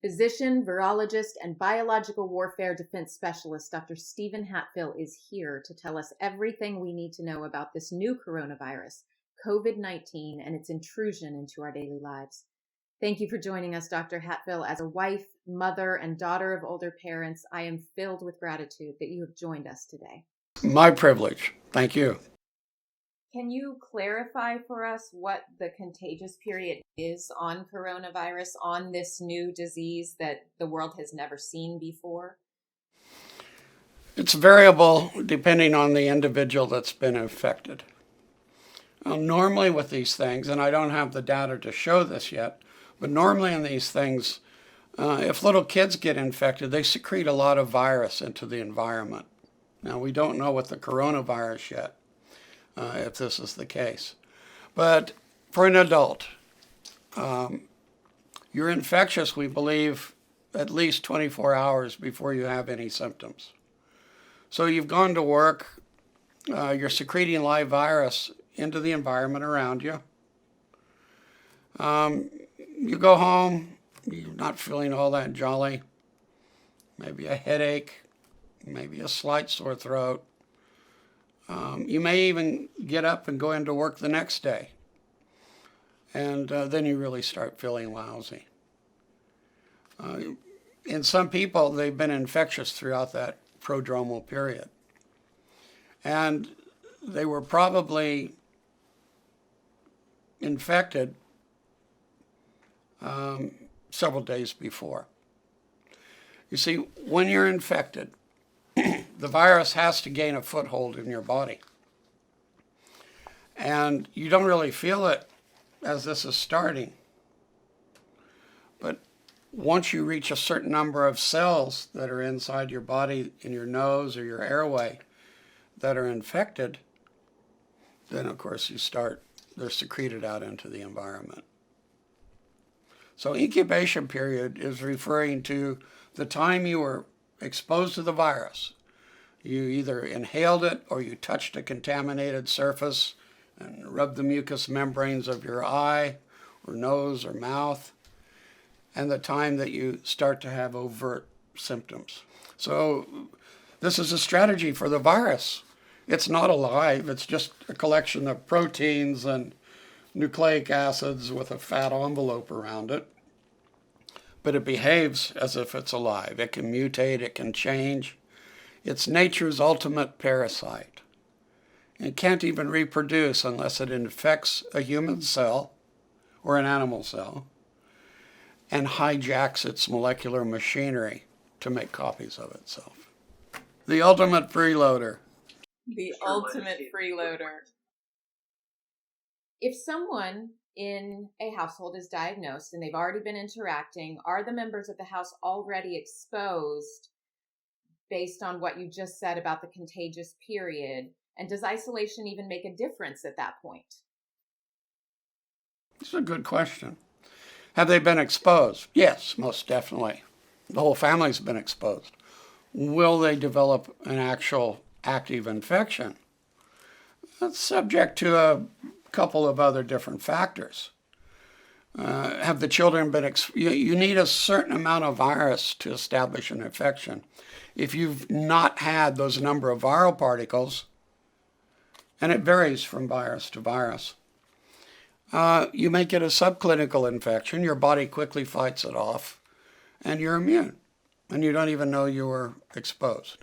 Physician, virologist, and biological warfare defense specialist Dr. Stephen Hatfill is here to tell us everything we need to know about this new coronavirus, COVID-19, and its intrusion into our daily lives. Thank you for joining us, Dr. Hatfill. As a wife, mother, and daughter of older parents, I am filled with gratitude that you have joined us today. My privilege. Thank you. Can you clarify for us what the contagious period is on coronavirus, on this new disease that the world has never seen before? It's variable depending on the individual that's been infected. Normally with these things, and I don't have the data to show this yet, but normally in these things, if little kids get infected, they secrete a lot of virus into the environment. Now, we don't know with the coronavirus yet if this is the case. But for an adult, you're infectious, we believe, at least 24 hours before you have any symptoms. So you've gone to work, you're secreting live virus into the environment around you. You go home, you're not feeling all that jolly, maybe a headache, maybe a slight sore throat. You may even get up and go into work the next day, and then you really start feeling lousy. In some people, they've been infectious throughout that prodromal period, and they were probably infected several days before. You see, when you're infected, the virus has to gain a foothold in your body. And you don't really feel it as this is starting. But once you reach a certain number of cells that are inside your body, in your nose or your airway, that are infected, then of course they're secreted out into the environment. So incubation period is referring to the time you were exposed to the virus. You either inhaled it or you touched a contaminated surface and rubbed the mucous membranes of your eye or nose or mouth, and the time that you start to have overt symptoms. So this is a strategy for the virus. It's not alive, it's just a collection of proteins and nucleic acids with a fat envelope around it. But it behaves as if it's alive. It can mutate, it can change. It's nature's ultimate parasite. It can't even reproduce unless it infects a human cell or an animal cell and hijacks its molecular machinery to make copies of itself. The ultimate freeloader. The ultimate freeloader. If someone in a household is diagnosed and they've already been interacting, are the members of the house already exposed based on what you just said about the contagious period? And does isolation even make a difference at that point? It's a good question. Have they been exposed? Yes, most definitely. The whole family's been exposed. Will they develop an actual active infection? That's subject to a couple of other different factors. Have the children been you need a certain amount of virus to establish an infection. If you've not had those number of viral particles, and it varies from virus to virus, you may get a subclinical infection. Your body quickly fights it off, and you're immune, and you don't even know you were exposed.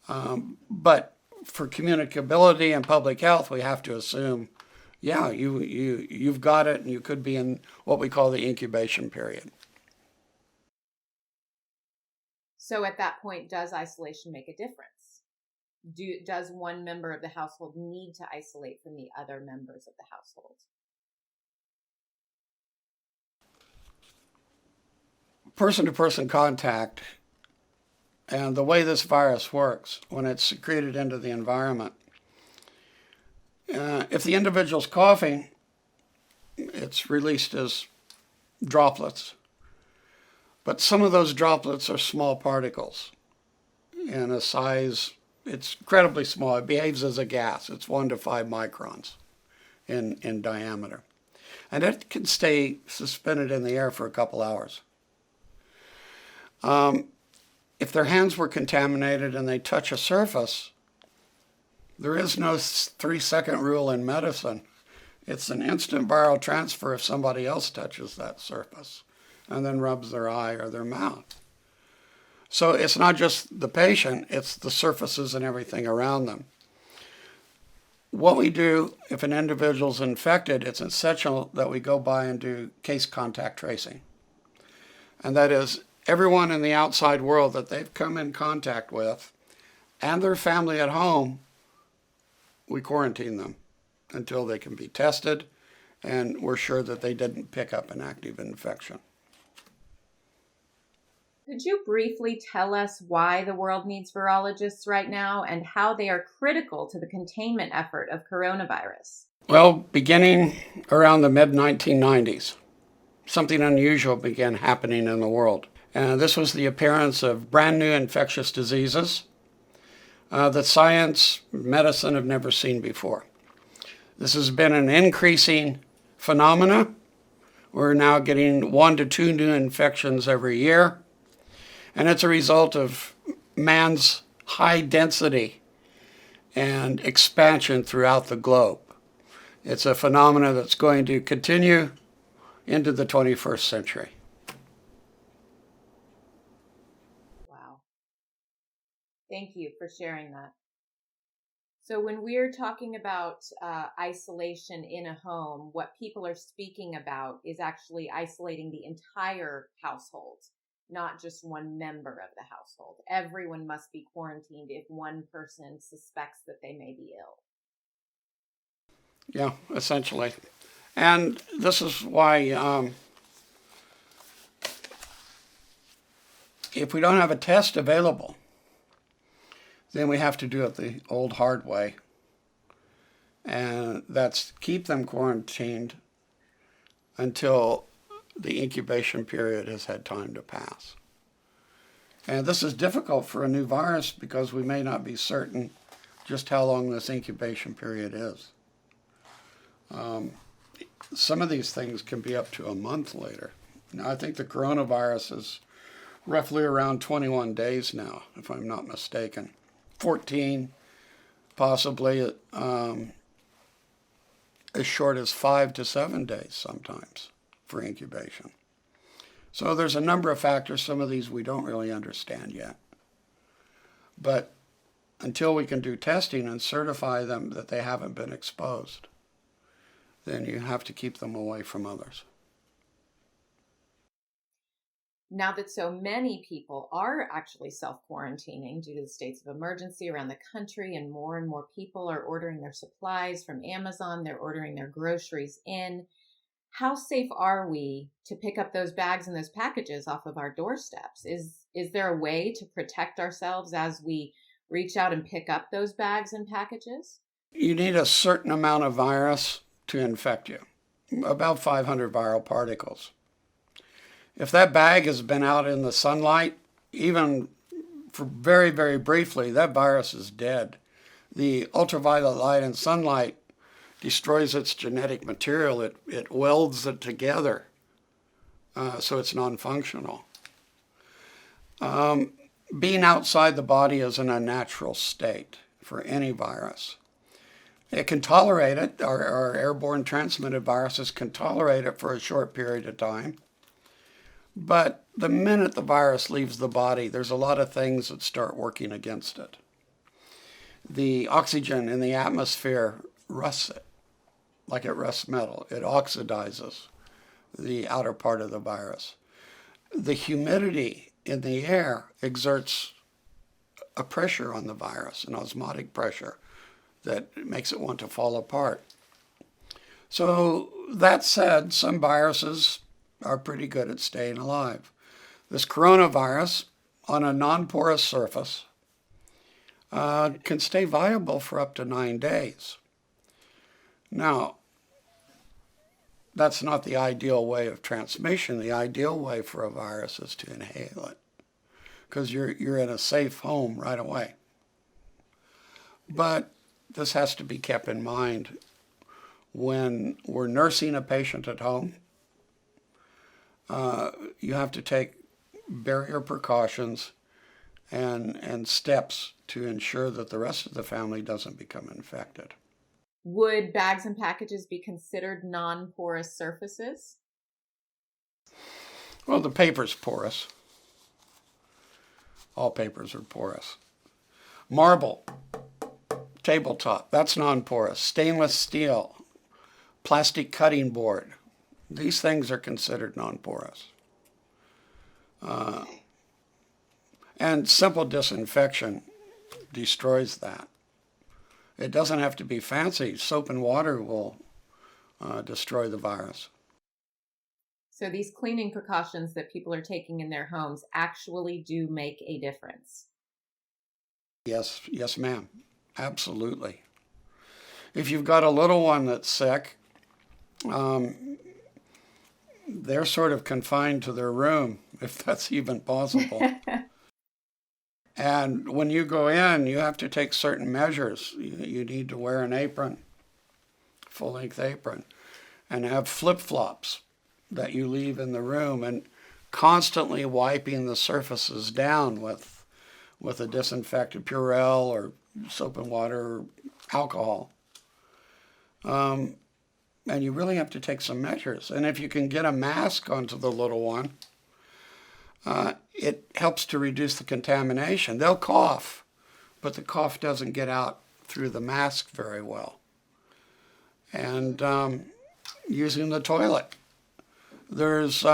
But for communicability and public health, we have to assume, yeah, you've got it, and you could be in what we call the incubation period. So at that point, does isolation make a difference? Does one member of the household need to isolate from the other members of the household? Person-to-person contact and the way this virus works when it's secreted into the environment. If the individual's coughing, it's released as droplets. But some of those droplets are small particles in a size, it's incredibly small. It behaves as a gas. It's 1 to 5 microns in diameter. And it can stay suspended in the air for a couple hours. If their hands were contaminated and they touch a surface, there is no 3-second rule in medicine. It's an instant viral transfer if somebody else touches that surface and then rubs their eye or their mouth. So it's not just the patient, it's the surfaces and everything around them. What we do if an individual is infected, it's essential that we go by and do case contact tracing. And that is everyone in the outside world that they've come in contact with and their family at home, we quarantine them until they can be tested and we're sure that they didn't pick up an active infection. Could you briefly tell us why the world needs virologists right now and how they are critical to the containment effort of coronavirus? Well, beginning around the mid-1990s, something unusual began happening in the world. And this was the appearance of brand new infectious diseases that science, medicine have never seen before. This has been an increasing phenomena. We're now getting 1 to 2 new infections every year. And it's a result of man's high density and expansion throughout the globe. It's a phenomenon that's going to continue into the 21st century. Wow. Thank you for sharing that. So when we're talking about isolation in a home, what people are speaking about is actually isolating the entire household, not just one member of the household. Everyone must be quarantined if one person suspects that they may be ill. Yeah, essentially. And this is why if we don't have a test available, then we have to do it the old hard way. And that's keep them quarantined until the incubation period has had time to pass. And this is difficult for a new virus because we may not be certain just how long this incubation period is. Some of these things can be up to a month later. Now, I think the coronavirus is roughly around 21 days now, if I'm not mistaken. 14, possibly as short as 5 to 7 days sometimes for incubation. So there's a number of factors. Some of these we don't really understand yet. But until we can do testing and certify them that they haven't been exposed, then you have to keep them away from others. Now that so many people are actually self-quarantining due to the states of emergency around the country, and more people are ordering their supplies from Amazon, they're ordering their groceries in, how safe are we to pick up those bags and those packages off of our doorsteps? Is there a way to protect ourselves as we reach out and pick up those bags and packages? You need a certain amount of virus to infect you, about 500 viral particles. If that bag has been out in the sunlight, even for very, very briefly, that virus is dead. The ultraviolet light and sunlight destroys its genetic material. It welds it together, so it's non-functional. Being outside the body is an unnatural state for any virus. It can tolerate it. Our airborne transmitted viruses can tolerate it for a short period of time. But the minute the virus leaves the body, there's a lot of things that start working against it. The oxygen in the atmosphere rusts it, like it rusts metal. It oxidizes the outer part of the virus. The humidity in the air exerts a pressure on the virus, an osmotic pressure that makes it want to fall apart. So that said, some viruses are pretty good at staying alive. This coronavirus on a non-porous surface can stay viable for up to 9 days. Now, that's not the ideal way of transmission. The ideal way for a virus is to inhale it, because you're in a safe home right away. But this has to be kept in mind when we're nursing a patient at home. You have to take barrier precautions and steps to ensure that the rest of the family doesn't become infected. Would bags and packages be considered non-porous surfaces? Well, the paper's porous. All papers are porous. Marble, tabletop, that's non-porous. Stainless steel, plastic cutting board, these things are considered non-porous. And simple disinfection destroys that. It doesn't have to be fancy. Soap and water will destroy the virus. So these cleaning precautions that people are taking in their homes actually do make a difference. Yes, ma'am. Absolutely. If you've got a little one that's sick, they're sort of confined to their room, if that's even possible. And when you go in, you have to take certain measures. You need to wear an apron, full-length apron, and have flip-flops that you leave in the room, and constantly wiping the surfaces down with a disinfectant, Purell or soap and water or alcohol. And you really have to take some measures. And if you can get a mask onto the little one, it helps to reduce the contamination. They'll cough, but the cough doesn't get out through the mask very well. And using the toilet. There's,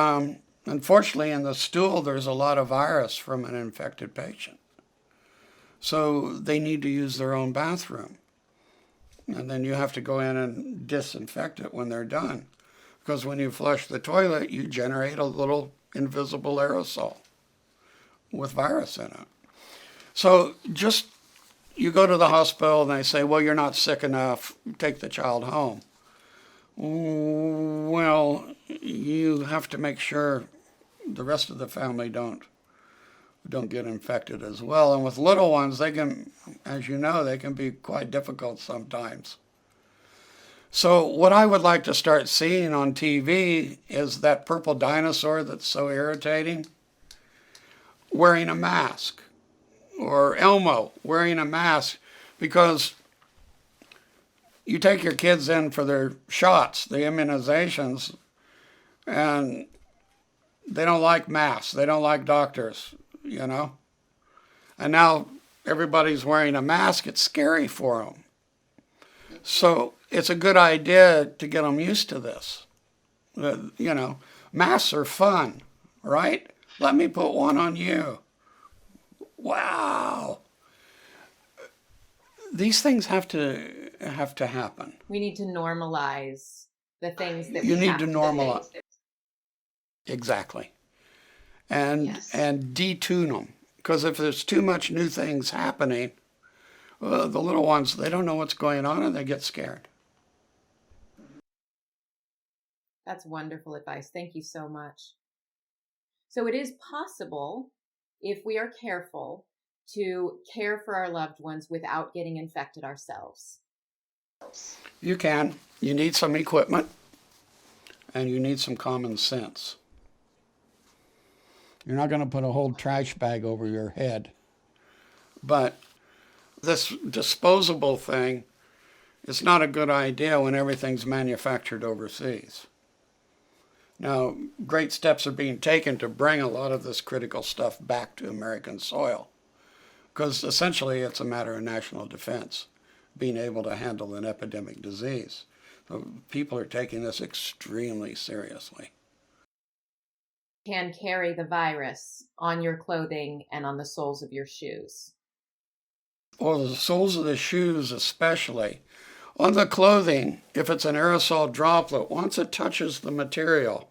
unfortunately, in the stool, there's a lot of virus from an infected patient. So they need to use their own bathroom. And then you have to go in and disinfect it when they're done. Because when you flush the toilet, you generate a little invisible aerosol with virus in it. So just, you go to the hospital and they say, well, you're not sick enough, take the child home. Well, you have to make sure the rest of the family don't get infected as well. And with little ones, they can, as you know, they can be quite difficult sometimes. So what I would like to start seeing on TV is that purple dinosaur that's so irritating wearing a mask, or Elmo wearing a mask, because you take your kids in for their shots, the immunizations, and they don't like masks, they don't like doctors, you know. And now everybody's wearing a mask, it's scary for them. So it's a good idea to get them used to this. You know, masks are fun, right? Let me put one on you. Wow. These things have to happen. We need to normalize the things that you we need have to normalize. Exactly. And Yes. and detune them. Because if there's too much new things happening, the little ones, they don't know what's going on and they get scared. That's wonderful advice. Thank you so much. So it is possible, if we are careful, to care for our loved ones without getting infected ourselves. You can. You need some equipment and you need some common sense. You're not going to put a whole trash bag over your head. But this disposable thing is not a good idea when everything's manufactured overseas. Now, great steps are being taken to bring a lot of this critical stuff back to American soil, because essentially it's a matter of national defense, being able to handle an epidemic disease. So people are taking this extremely seriously. Can carry the virus on your clothing and on the soles of your shoes. Or the soles of the shoes especially. On the clothing, if it's an aerosol droplet, once it touches the material,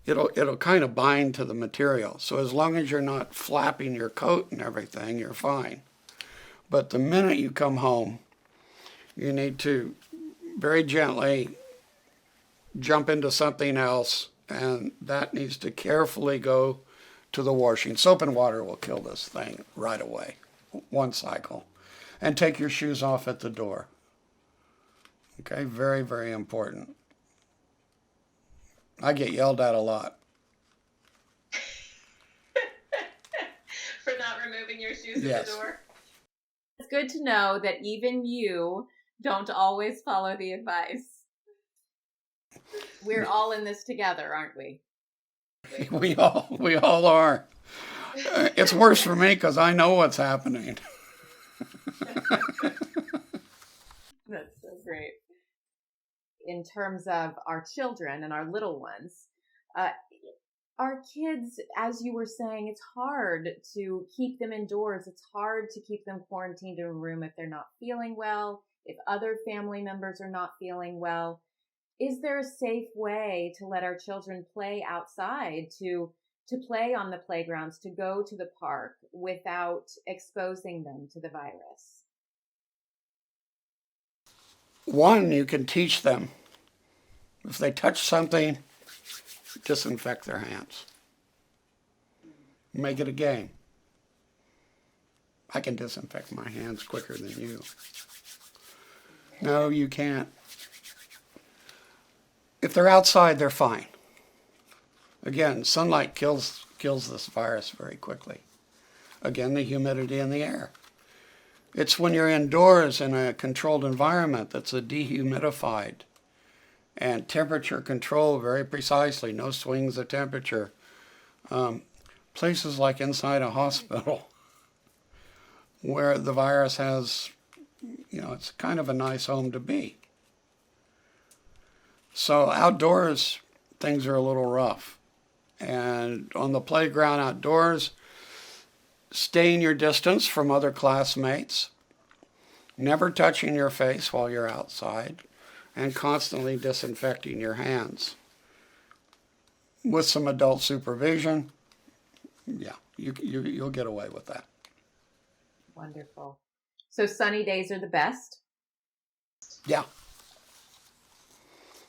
it'll kind of bind to the material. So as long as you're not flapping your coat and everything, you're fine. But the minute you come home, you need to very gently jump into something else, and that needs to carefully go to the washing. Soap and water will kill this thing right away, one cycle. And take your shoes off at the door. Okay, very, very important. I get yelled at a lot. removing your shoes at the door. It's good to know that even you don't always follow the advice. We're all in this together, aren't we? We all are. It's worse for me because I know what's happening. That's so great. In terms of our children and our little ones, our kids, as you were saying, it's hard to keep them indoors. It's hard to keep them quarantined in a room if they're not feeling well, if other family members are not feeling well. Is there a safe way to let our children play outside, to play on the playgrounds, to go to the park without exposing them to the virus? One, you can teach them. If they touch something, disinfect their hands. Make it a game. I can disinfect my hands quicker than you. No, you can't. If they're outside, they're fine. Again, sunlight kills this virus very quickly. Again, the humidity in the air. It's when you're indoors in a controlled environment that's dehumidified and temperature controlled very precisely, no swings of temperature. Places like inside a hospital where the virus has, it's kind of a nice home to be. So outdoors, things are a little rough. And on the playground outdoors, staying your distance from other classmates, never touching your face while you're outside, and constantly disinfecting your hands. With some adult supervision, you'll get away with that. Wonderful. So sunny days are the best? Yeah.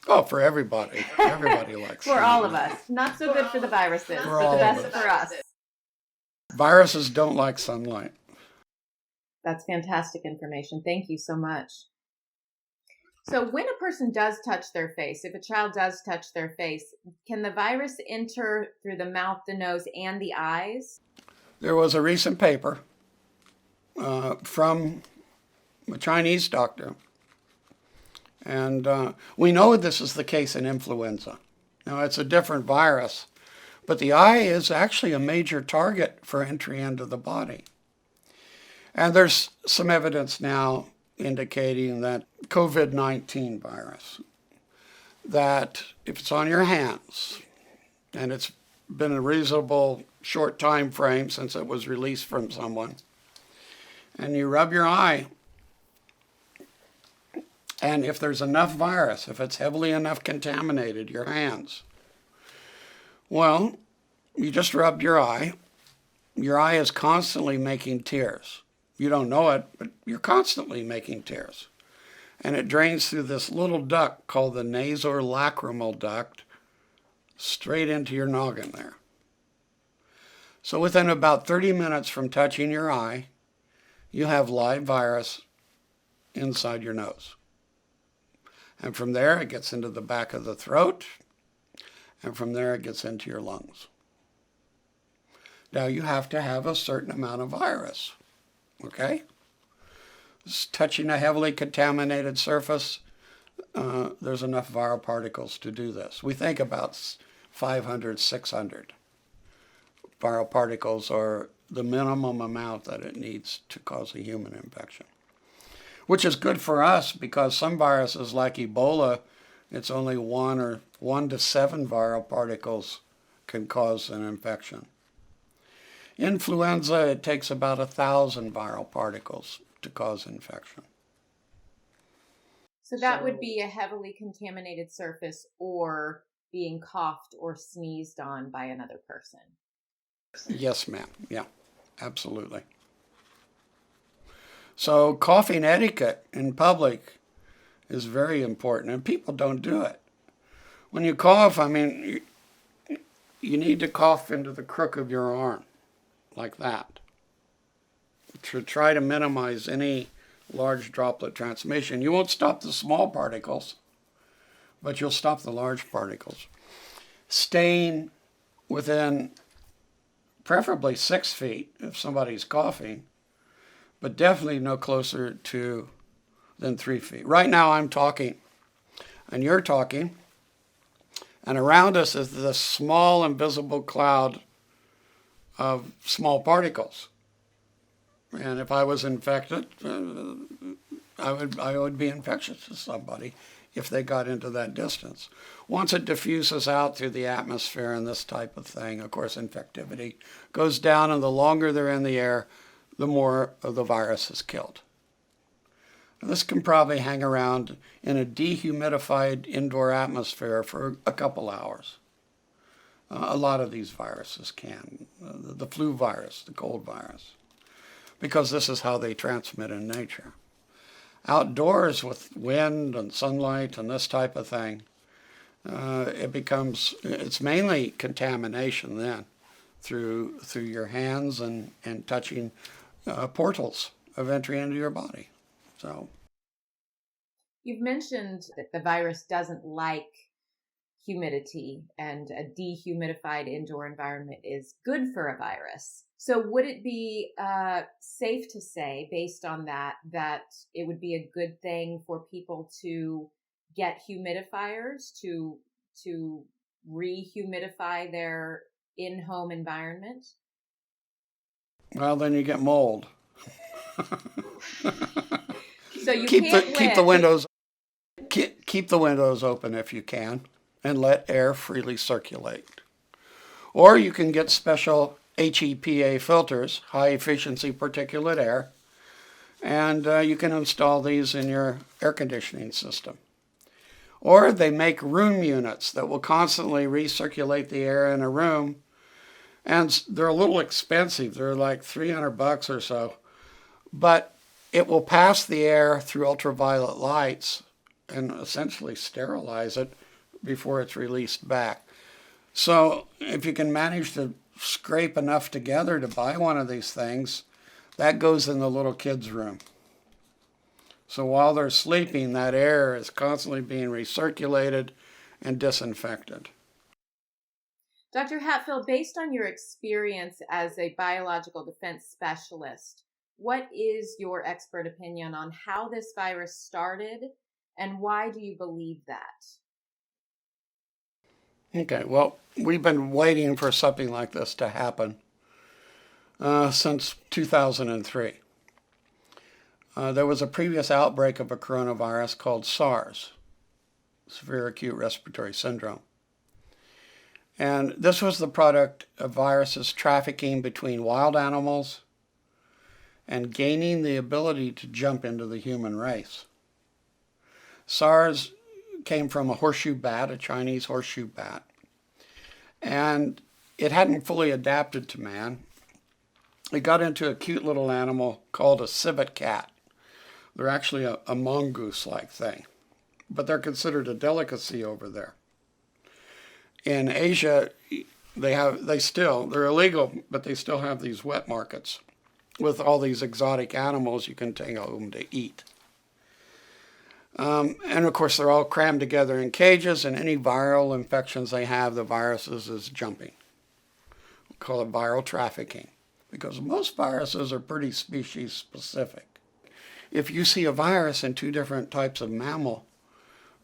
Oh, for everybody. Everybody likes For all of us. Not so good for the viruses, but the best for us. Viruses don't like sunlight. That's fantastic information. Thank you so much. So when a person does touch their face, if a child does touch their face, can the virus enter through the mouth, the nose, and the eyes? There was a recent paper from a Chinese doctor. And we know this is the case in influenza. Now, it's a different virus, but the eye is actually a major target for entry into the body. And there's some evidence now indicating that COVID-19 virus, that if it's on your hands, and it's been a reasonable short time frame since it was released from someone, and you rub your eye, and if there's enough virus, if it's heavily enough contaminated, your hands, well, you just rubbed your eye. Your eye is constantly making tears. You don't know it, but you're constantly making tears. And it drains through this little duct called the nasolacrimal duct straight into your noggin there. So within about 30 minutes from touching your eye, you have live virus inside your nose. And from there, it gets into the back of the throat. And from there, it gets into your lungs. Now, you have to have a certain amount of virus. Okay? Touching a heavily contaminated surface, there's enough viral particles to do this. We think about 500, 600 viral particles are the minimum amount that it needs to cause a human infection. Which is good for us because some viruses like Ebola, it's only 1 to 7 viral particles can cause an infection. Influenza, it takes about 1,000 viral particles to cause infection. So that would be a heavily contaminated surface or being coughed or sneezed on by another person. Yes, ma'am. Yeah, absolutely. So coughing etiquette in public is very important, and people don't do it. When you cough, you need to cough into the crook of your arm, like that, to try to minimize any large droplet transmission. You won't stop the small particles, but you'll stop the large particles. Staying within preferably 6 feet if somebody's coughing, but definitely no closer to than 3 feet. Right now I'm talking, and you're talking, and around us is this small invisible cloud of small particles. And if I was infected, I would be infectious to somebody if they got into that distance. Once it diffuses out through the atmosphere and this type of thing, of course, infectivity goes down, and the longer they're in the air, the more of the virus is killed. This can probably hang around in a dehumidified indoor atmosphere for a couple hours. A lot of these viruses can. The flu virus, the cold virus, because this is how they transmit in nature. Outdoors with wind and sunlight and this type of thing, it's mainly contamination then through your hands and touching portals of entry into your body. So, you've mentioned that the virus doesn't like humidity, and a dehumidified indoor environment is good for a virus. So would it be safe to say, based on that it would be a good thing for people to get humidifiers to re-humidify their in-home environment? Well, then you get mold. So you keep the windows open if you can, and let air freely circulate. Or you can get special HEPA filters, high efficiency particulate air, and you can install these in your air conditioning system. Or they make room units that will constantly recirculate the air in a room, and they're a little expensive. They're like $300 or so, but it will pass the air through ultraviolet lights and essentially sterilize it before it's released back. So if you can manage to scrape enough together to buy one of these things, that goes in the little kid's room. So while they're sleeping, that air is constantly being recirculated and disinfected. Dr. Hatfill, based on your experience as a biological defense specialist, what is your expert opinion on how this virus started, and why do you believe that? Okay, well, we've been waiting for something like this to happen since 2003. There was a previous outbreak of a coronavirus called SARS, severe acute respiratory syndrome. And this was the product of viruses trafficking between wild animals and gaining the ability to jump into the human race. SARS came from a horseshoe bat, a Chinese horseshoe bat, and it hadn't fully adapted to man. It got into a cute little animal called a civet cat. They're actually a mongoose-like thing, but they're considered a delicacy over there. In Asia, they're illegal, but they still have these wet markets with all these exotic animals you can take home to eat. And of course, they're all crammed together in cages, and any viral infections they have, the viruses is jumping. We call it viral trafficking, because most viruses are pretty species specific. If you see a virus in 2 different types of mammal,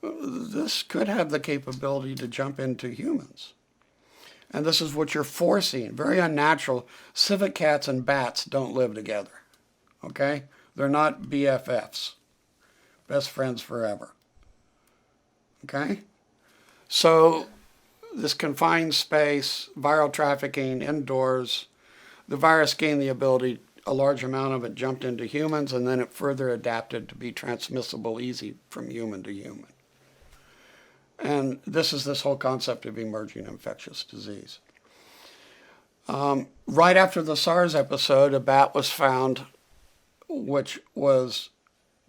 this could have the capability to jump into humans. And this is what you're forcing. Very unnatural. Civet cats and bats don't live together. Okay? They're not BFFs. Best friends forever. Okay? So this confined space, viral trafficking indoors, the virus gained the ability, a large amount of it jumped into humans, and then it further adapted to be transmissible easy from human to human. And this is this whole concept of emerging infectious disease. Right after the SARS episode, a bat was found which was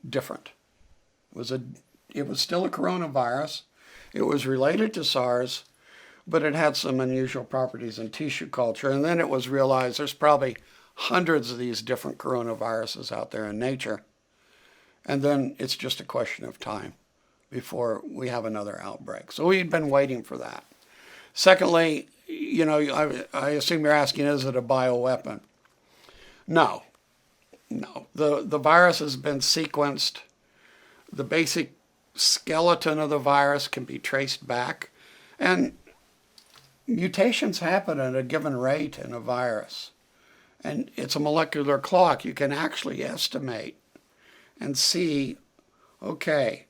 different. It was still a coronavirus. It was related to SARS, but it had some unusual properties in tissue culture. And then it was realized there's probably hundreds of these different coronaviruses out there in nature. And then it's just a question of time before we have another outbreak. So we'd been waiting for that. Secondly, I assume you're asking, is it a bioweapon? No. No. The virus has been sequenced. The basic skeleton of the virus can be traced back. And mutations happen at a given rate in a virus. And it's a molecular clock. You can actually estimate and see, okay,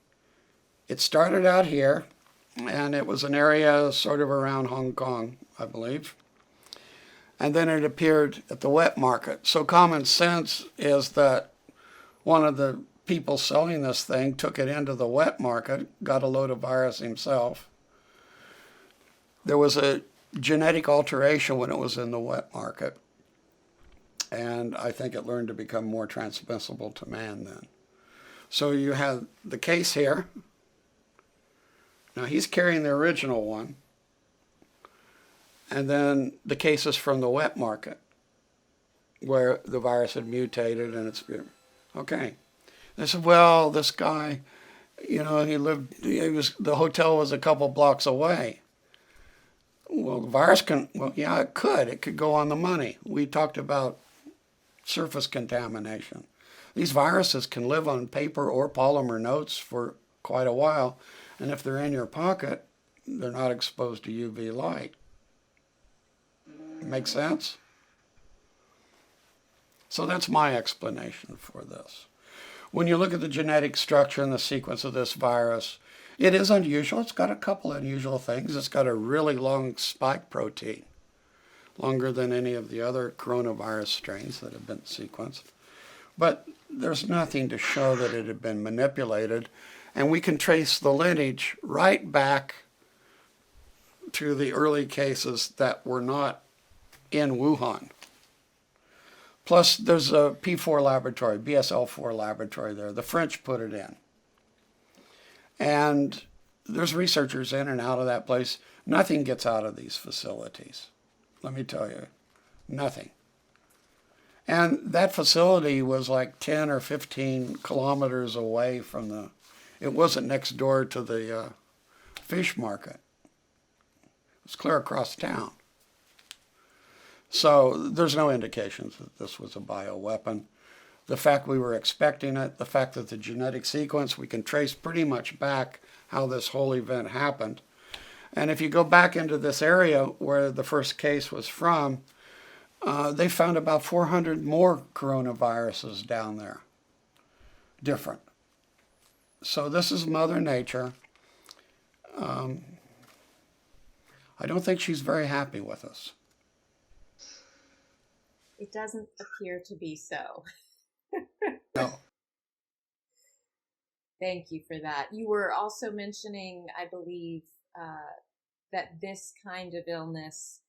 it started out here, and it was an area sort of around Hong Kong, I believe. And then it appeared at the wet market. So common sense is that one of the people selling this thing took it into the wet market, got a load of virus himself. There was a genetic alteration when it was in the wet market. And I think it learned to become more transmissible to man then. So you have the case here. Now he's carrying the original one. And then the cases from the wet market where the virus had mutated and it's, okay. They said, well, this guy, the hotel was a couple blocks away. Well, the virus it could go on the money. We talked about surface contamination. These viruses can live on paper or polymer notes for quite a while. And if they're in your pocket, they're not exposed to UV light. Make sense? So that's my explanation for this. When you look at the genetic structure and the sequence of this virus, it is unusual. It's got a couple unusual things. It's got a really long spike protein, longer than any of the other coronavirus strains that have been sequenced. But there's nothing to show that it had been manipulated. And we can trace the lineage right back to the early cases that were not in Wuhan. Plus, there's a P4 laboratory, BSL-4 laboratory there. The French put it in. And there's researchers in and out of that place. Nothing gets out of these facilities. Let me tell you, nothing. And that facility was like 10 or 15 kilometers away from it wasn't next door to the fish market. It was clear across town. So there's no indications that this was a bioweapon. The fact we were expecting it, the fact that the genetic sequence, we can trace pretty much back how this whole event happened. And if you go back into this area where the first case was from, they found about 400 more coronaviruses down there, different. So this is Mother Nature. I don't think she's very happy with us. It doesn't appear to be so. No. Thank you for that. You were also mentioning, I believe, that this kind of illness,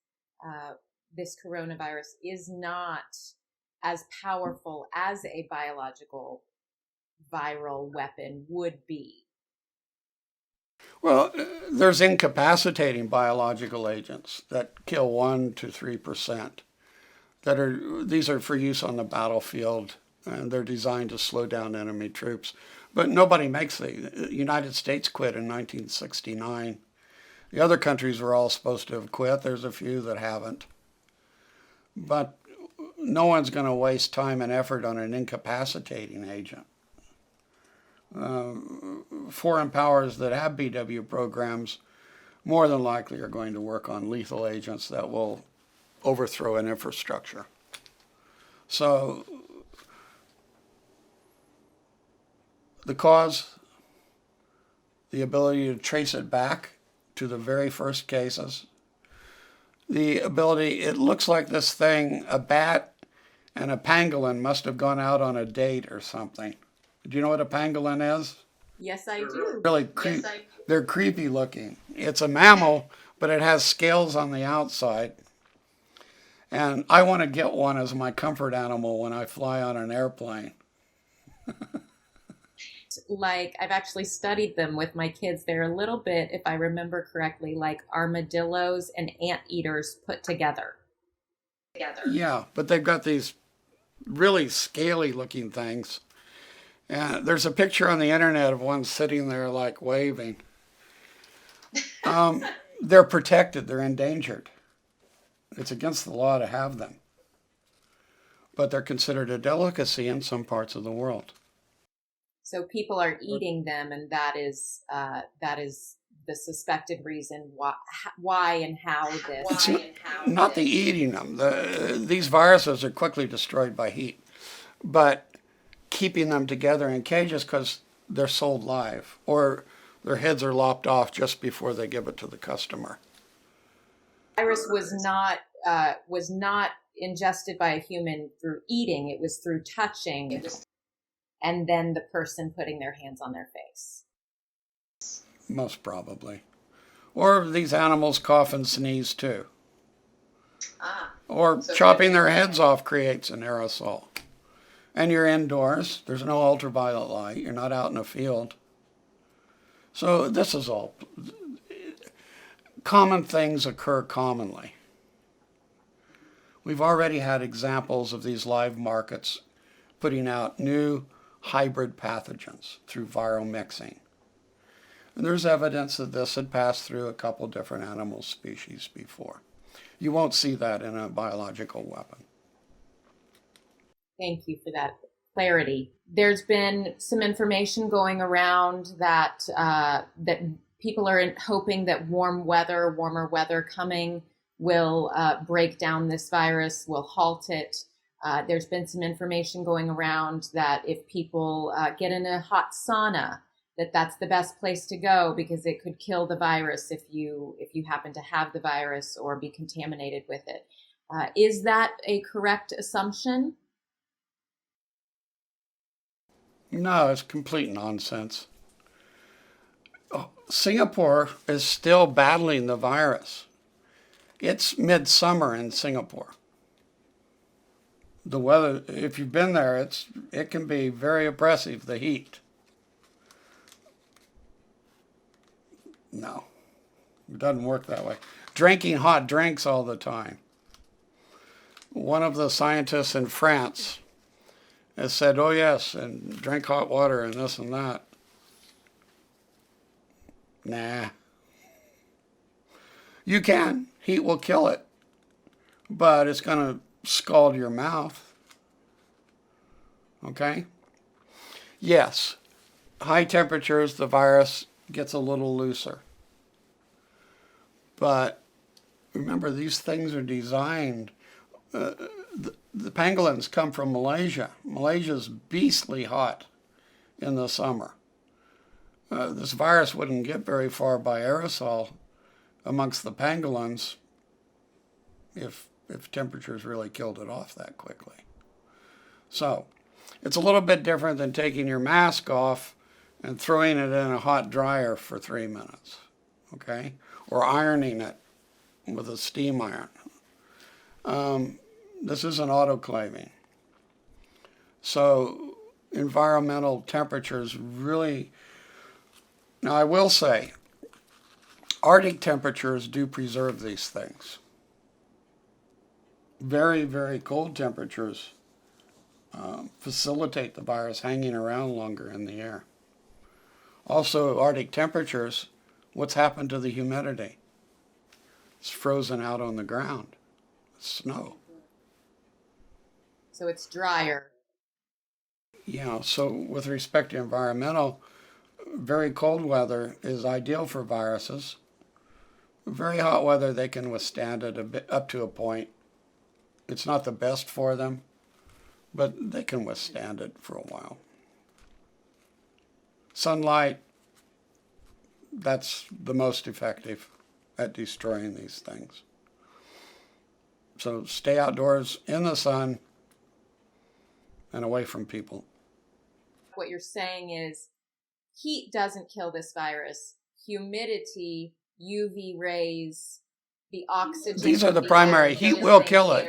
this coronavirus, is not as powerful as a biological viral weapon would be. Well, there's incapacitating biological agents that kill 1 to 3%. These are for use on the battlefield, and they're designed to slow down enemy troops. But nobody makes the United States quit in 1969. The other countries were all supposed to have quit. There's a few that haven't. But no one's going to waste time and effort on an incapacitating agent. Foreign powers that have BW programs more than likely are going to work on lethal agents that will overthrow an infrastructure. So the cause, the ability to trace it back to the very first cases, the ability, it looks like this thing, a bat and a pangolin must have gone out on a date or something. Do you know what a pangolin is? Yes, I do. Really they're creepy looking. It's a mammal, but it has scales on the outside. And I want to get one as my comfort animal when I fly on an airplane. Like, I've actually studied them with my kids. They're a little bit, if I remember correctly, like armadillos and anteaters put together. Yeah, but they've got these really scaly looking things. And there's a picture on the internet of one sitting there like waving. They're protected, they're endangered. It's against the law to have them. But they're considered a delicacy in some parts of the world. So people are eating them, and that is the suspected reason why and how this. It's not the eating them. These viruses are quickly destroyed by heat. But keeping them together in cages because they're sold live, or their heads are lopped off just before they give it to the customer. The virus was not ingested by a human through eating. It was through touching, and then the person putting their hands on their face. Most probably. Or these animals cough and sneeze too. Or so chopping their heads off creates an aerosol. And you're indoors. There's no ultraviolet light. You're not out in a field. So this is all. Common things occur commonly. We've already had examples of these live markets putting out new hybrid pathogens through viral mixing. And there's evidence that this had passed through a couple different animal species before. You won't see that in a biological weapon. Thank you for that clarity. There's been some information going around that that people are hoping that warmer weather coming will break down this virus, will halt it. There's been some information going around that if people get in a hot sauna, that's the best place to go because it could kill the virus if you happen to have the virus or be contaminated with it. Is that a correct assumption? No, it's complete nonsense. Singapore is still battling the virus. It's midsummer in Singapore. The weather, if you've been there, it can be very oppressive, the heat. No, it doesn't work that way. Drinking hot drinks all the time. One of the scientists in France has said, oh yes, and drink hot water and this and that. Nah. You can. Heat will kill it. But it's going to scald your mouth. Okay? Yes. High temperatures, the virus gets a little looser. But remember, these things are designed. The pangolins come from Malaysia. Malaysia's beastly hot in the summer. This virus wouldn't get very far by aerosol amongst the pangolins if temperatures really killed it off that quickly. So it's a little bit different than taking your mask off and throwing it in a hot dryer for 3 minutes, okay? Or ironing it with a steam iron. This isn't autoclaving. So environmental temperatures really... Now I will say, Arctic temperatures do preserve these things. Very, very cold temperatures facilitate the virus hanging around longer in the air. Also, Arctic temperatures, what's happened to the humidity? It's frozen out on the ground. It's snow. So it's drier. Yeah, so with respect to environmental, very cold weather is ideal for viruses. Very hot weather, they can withstand it a bit, up to a point. It's not the best for them, but they can withstand it for a while. Sunlight, that's the most effective at destroying these things. So stay outdoors in the sun and away from people. What you're saying is heat doesn't kill this virus. Humidity, UV rays, the oxygen. These are the primary. Heat will kill it.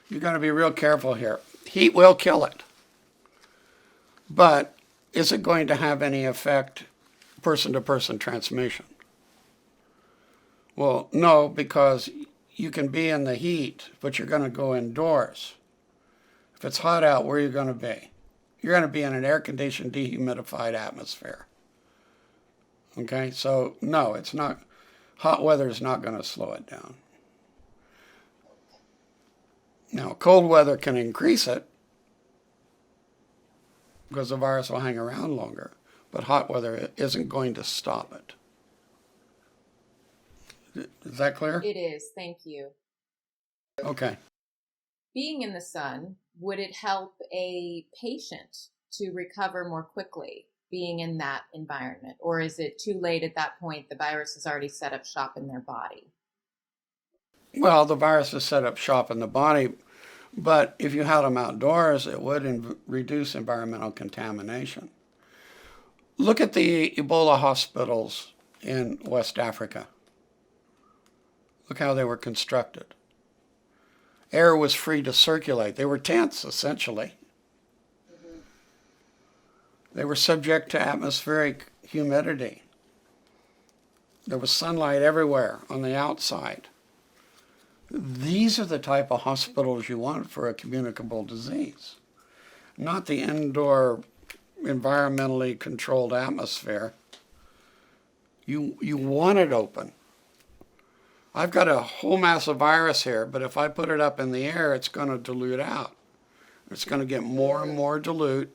You're going to be real careful here. Heat will kill it. But is it going to have any effect person-to-person transmission? Well, no, because you can be in the heat, but you're going to go indoors. If it's hot out, where are you going to be? You're going to be in an air-conditioned, dehumidified atmosphere. Okay, so no, it's not. Hot weather is not going to slow it down. Now, cold weather can increase it because the virus will hang around longer, but hot weather isn't going to stop it. Is that clear? It is. Thank you. Okay. Being in the sun, would it help a patient to recover more quickly being in that environment? Or is it too late at that point? The virus has already set up shop in their body. Well, the virus has set up shop in the body, but if you had them outdoors, it would reduce environmental contamination. Look at the Ebola hospitals in West Africa. Look how they were constructed. Air was free to circulate. They were tents, essentially. They were subject to atmospheric humidity. There was sunlight everywhere on the outside. These are the type of hospitals you want for a communicable disease, not the indoor, environmentally controlled atmosphere. You want it open. I've got a whole mass of virus here, but if I put it up in the air, it's going to dilute out. It's going to get more and more dilute,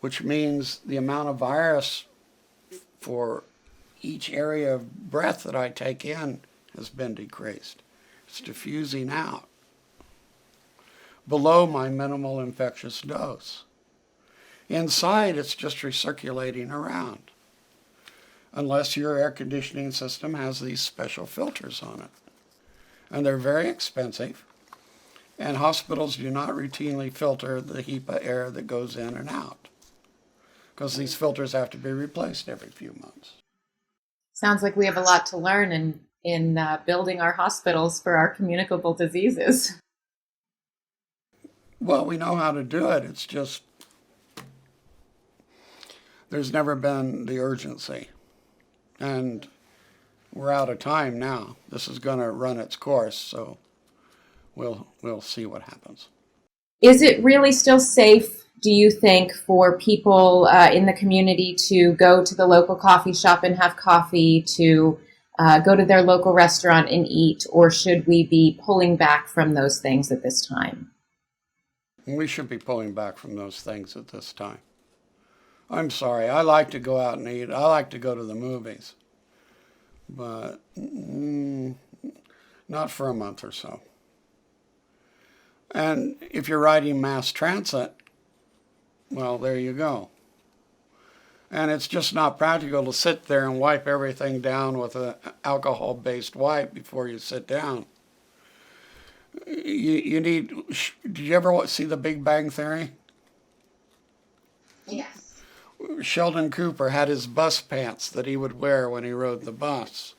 which means the amount of virus for each area of breath that I take in has been decreased. It's diffusing out below my minimal infectious dose. Inside, it's just recirculating around, unless your air conditioning system has these special filters on it. And they're very expensive, and hospitals do not routinely filter the HEPA air that goes in and out, because these filters have to be replaced every few months. Sounds like we have a lot to learn in building our hospitals for our communicable diseases. Well, we know how to do it. It's just there's never been the urgency. And we're out of time now. This is going to run its course, so we'll see what happens. Is it really still safe, do you think, for people in the community to go to the local coffee shop and have coffee, to go to their local restaurant and eat, or should we be pulling back from those things at this time? We should be pulling back from those things at this time. I'm sorry, I like to go out and eat. I like to go to the movies, but not for a month or so. And if you're riding mass transit, well, there you go. And it's just not practical to sit there and wipe everything down with an alcohol-based wipe before you sit down. You need, did you ever see The Big Bang Theory? Yes. Sheldon Cooper had his bus pants that he would wear when he rode the bus.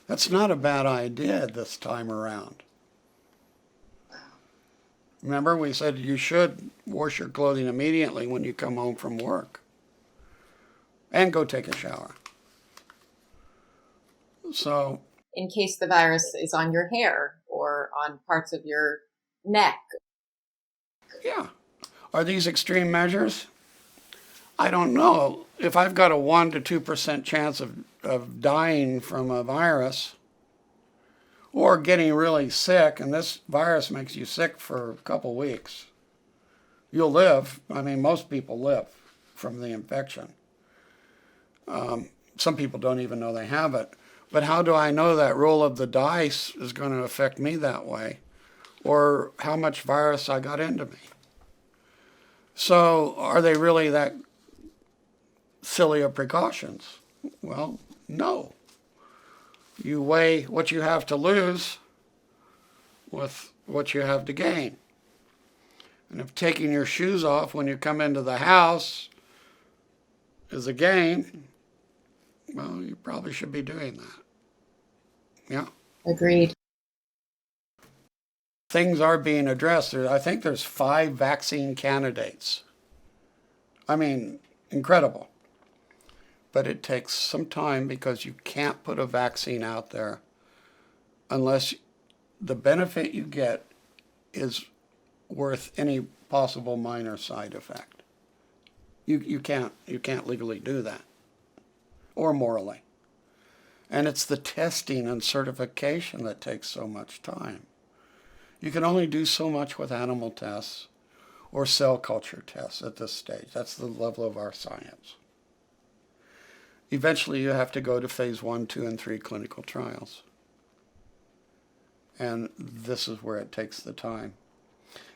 That's not a bad idea this time around. Remember, we said you should wash your clothing immediately when you come home from work. And go take a shower. So, in case the virus is on your hair or on parts of your neck. Yeah. Are these extreme measures? I don't know. If I've got a 1 to 2% chance of dying from a virus or getting really sick, and this virus makes you sick for a couple weeks, you'll live. I mean, most people live from the infection. Some people don't even know they have it. But how do I know that roll of the dice is going to affect me that way, or how much virus I got into me? So are they really that silly of precautions? Well, no. You weigh what you have to lose with what you have to gain. And if taking your shoes off when you come into the house is a gain, well, you probably should be doing that. Yeah. Agreed. Things are being addressed. I think there's 5 vaccine candidates. I mean, incredible. But it takes some time because you can't put a vaccine out there unless the benefit you get is worth any possible minor side effect. You can't legally do that, or morally. And it's the testing and certification that takes so much time. You can only do so much with animal tests or cell culture tests at this stage. That's the level of our science. Eventually, you have to go to phase 1, 2, and 3 clinical trials. And this is where it takes the time.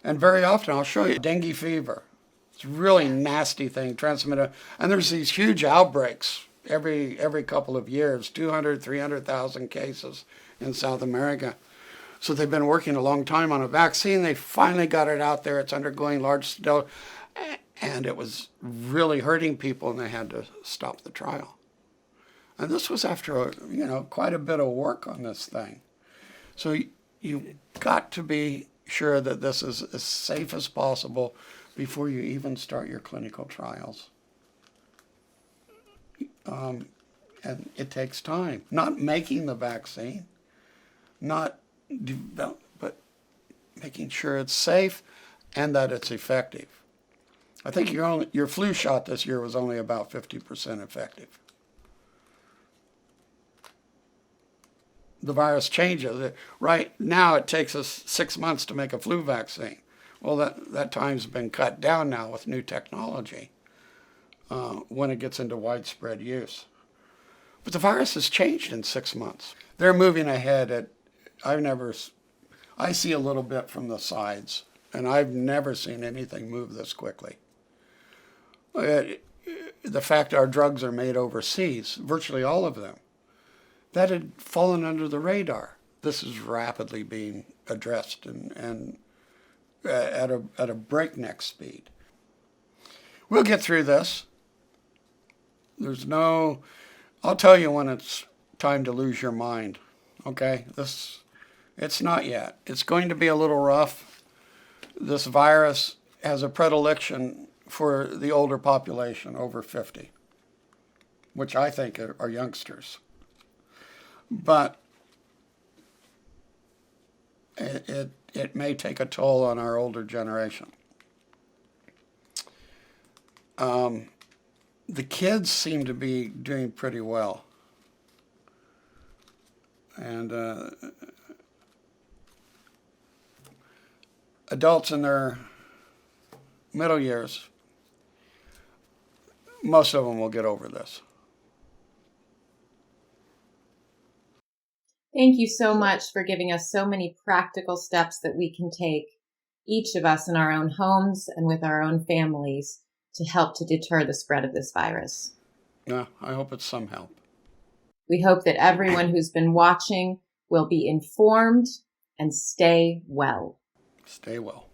And very often, I'll show you dengue fever. It's a really nasty thing, transmitted. And there's these huge outbreaks every couple of years, 200, 300,000 cases in South America. So they've been working a long time on a vaccine. They finally got it out there. It's undergoing large scale, and it was really hurting people, and they had to stop the trial. And this was after quite a bit of work on this thing. So you've got to be sure that this is as safe as possible before you even start your clinical trials. And it takes time. Not making the vaccine, but making sure it's safe and that it's effective. I think your flu shot this year was only about 50% effective. The virus changes. Right now, it takes us 6 months to make a flu vaccine. Well, that time's been cut down now with new technology when it gets into widespread use. But the virus has changed in 6 months. They're moving ahead I see a little bit from the sides, and I've never seen anything move this quickly. The fact our drugs are made overseas, virtually all of them, that had fallen under the radar. This is rapidly being addressed and at a breakneck speed. We'll get through this. I'll tell you when it's time to lose your mind. Okay? It's not yet. It's going to be a little rough. This virus has a predilection for the older population, over 50, which I think are youngsters. But it may take a toll on our older generation. The kids seem to be doing pretty well. And adults in their middle years, most of them will get over this. Thank you so much for giving us so many practical steps that we can take, each of us in our own homes and with our own families, to help to deter the spread of this virus. Yeah, I hope it's some help. We hope that everyone who's been watching will be informed and stay well. Stay well.